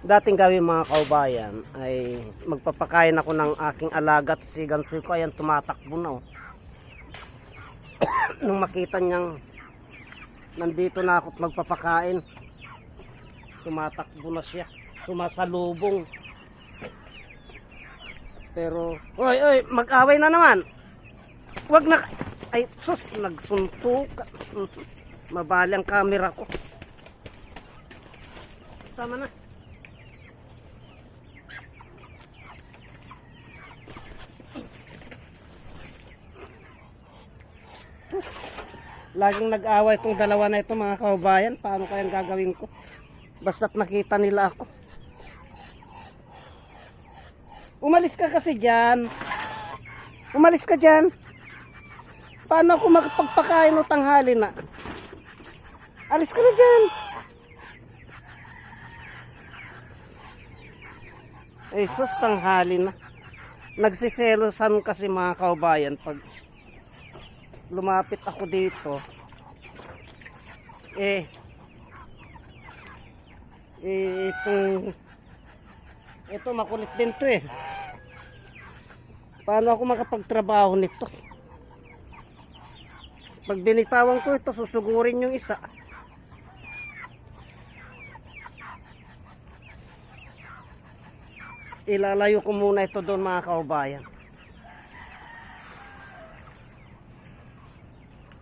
dating gawin mga kaubayan ay magpapakain ako ng aking alagat si Gansoy ko. Ayan, tumatakbo na oh. Nung makita niyang nandito na ako at magpapakain, tumatakbo na siya, sumasalubong. Pero oy oy, mag-away na naman, wag na. Ay sus, nagsuntok. Mabali ang camera ko. Tama na. Laging nag-away itong dalawa na ito mga kaubayan. Paano kayang gagawin ko? Basta't nakita nila ako. Umalis ka kasi dyan. Umalis ka dyan. Paano ako makapagpakain o tanghali na? Alis ka na dyan. Ay sus, tanghali na. Nagsiselosan kasi mga kaubayan pag lumapit ako dito, ito makulit din to eh. Paano ako makapagtrabaho nito? Pag binitawan ko ito, susugurin yung isa. Ilalayo ko muna ito doon mga kaubayan.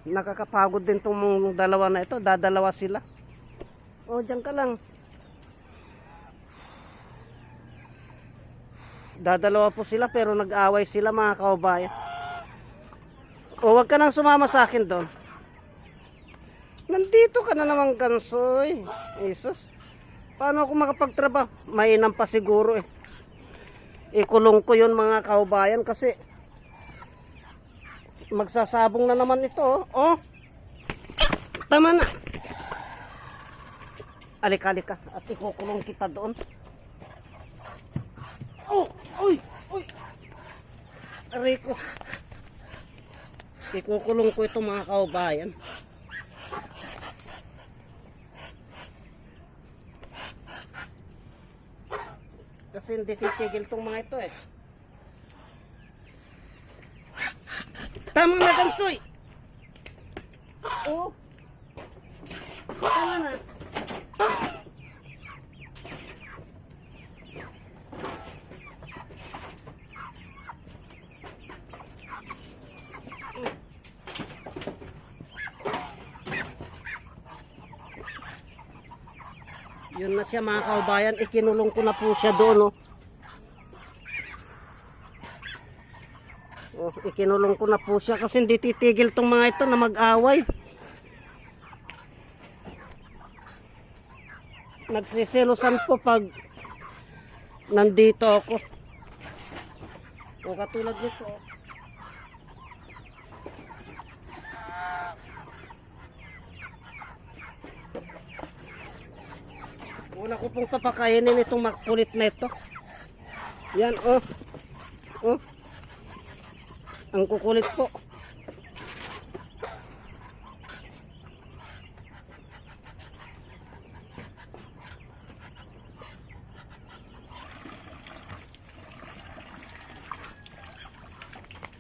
Nakakapagod din itong dalawa na ito. Dadalawa sila. O, dyan ka lang. Dadalawa po sila pero nag-away sila mga kaubayan. O, wag ka nang sumama sa akin doon. Nandito ka na naman, Gansoy. Jesus. Paano ako makapagtrabaho? Mainam pa siguro eh. Ikulong ko yun mga kaubayan kasi magsasabong na naman ito oh. Tama na. Alika at ikukulong kita doon. Oh, oy. Aray ko. Ikukulong ko ito mga kaubayan. Kasi hindi titigil tong mga ito eh. Tama na, Gansoy. Oh. Tama na. Yun na siya mga kaubayan. Ikinulong ko na po siya doon oh. Ikinulong ko na po siya kasi hindi titigil tong mga ito na mag-away. Nagsiselosan po pag nandito ako. O katulad nito. Una ko pong papakainin itong makulit na ito. Yan oh. Oh. Ang kukulit po.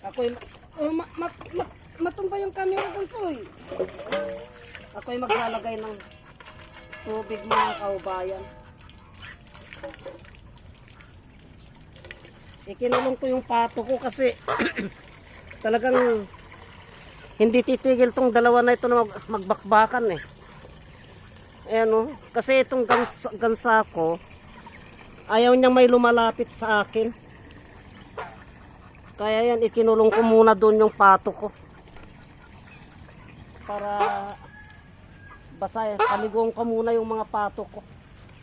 Ako'y matumba yung camera, Gansoy. Ako'y maglalagay ng tubig mga kaubayan. Ikinulong ko yung pato ko kasi talagang hindi titigil tong dalawa na ito na magbakbakan eh. Ayan o. Kasi itong gansa ko, ayaw niyang may lumalapit sa akin. Kaya yan, ikinulong ko muna doon yung pato ko. Para basa, paliguan ko muna yung mga pato ko.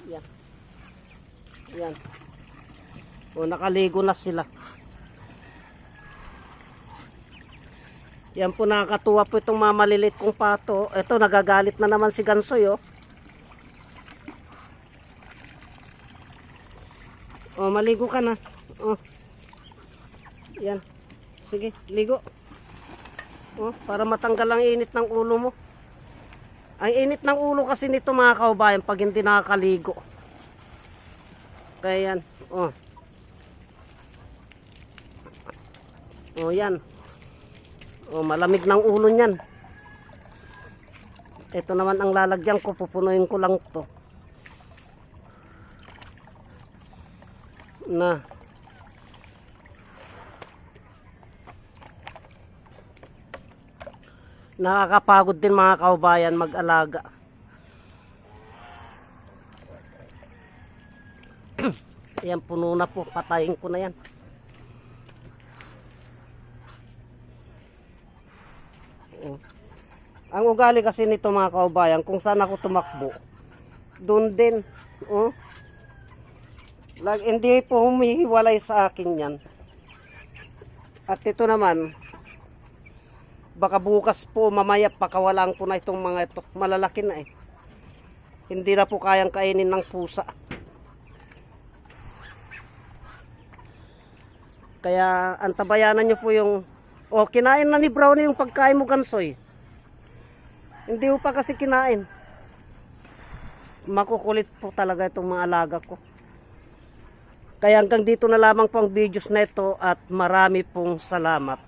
Yan. Yan. O, nakaligo na sila. Yan po, nakakatuwa po itong mga maliliit kong pato. Ito, nagagalit na naman si Gansoy oh. O, maligo ka na. O. Yan. Sige, ligo. O, para matanggal ang init ng ulo mo. Ang init ng ulo kasi nito mga kaubayan pag hindi nakakaligo. Kaya yan. Oh. Oh, yan. Oh, malamig ng ulo niyan. Ito naman ang lalagyan ko. Pupunuin ko lang to. Na. Nakakapagod din mga kaubayan mag-alaga. Yan, puno na po. Patayin ko na yan. Oh. Ang ugali kasi nito mga kaubayan, kung saan ako tumakbo, doon din. Oh. Hindi po humihiwalay sa akin yan. At ito naman, baka bukas po mamaya pakawalan ko na itong mga ito. Malalaki na eh. Hindi na po kayang kainin ng pusa. Kaya antabayanan nyo po yung... Oh, kinain na ni Brownie yung pagkain mo, Gansoy. Hindi po pa kasi kinain. Makukulit po talaga itong mga alaga ko. Kaya hanggang dito na lamang po ang videos na ito at marami pong salamat.